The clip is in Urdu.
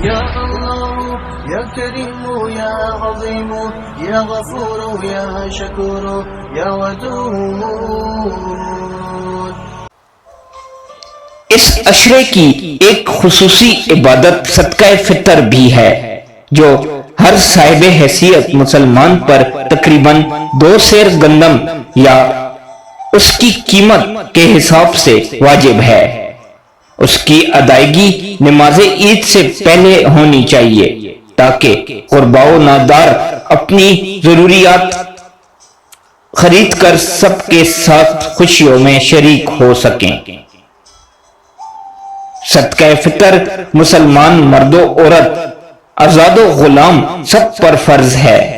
یا اللہ یا کریم یا عظیم یا غفور یا شکور یا ودود۔ اس عشرے کی ایک خصوصی عبادت صدقہ فطر بھی ہے جو ہر صاحب حیثیت مسلمان پر تقریباً 2 سیر گندم یا اس کی قیمت کے حساب سے واجب ہے۔ اس کی ادائیگی نماز عید سے پہلے ہونی چاہیے تاکہ قربا و نادار اپنی ضروریات خرید کر سب کے ساتھ خوشیوں میں شریک ہو سکیں۔ صدقہ فطر مسلمان مرد و عورت، آزاد و غلام سب پر فرض ہے۔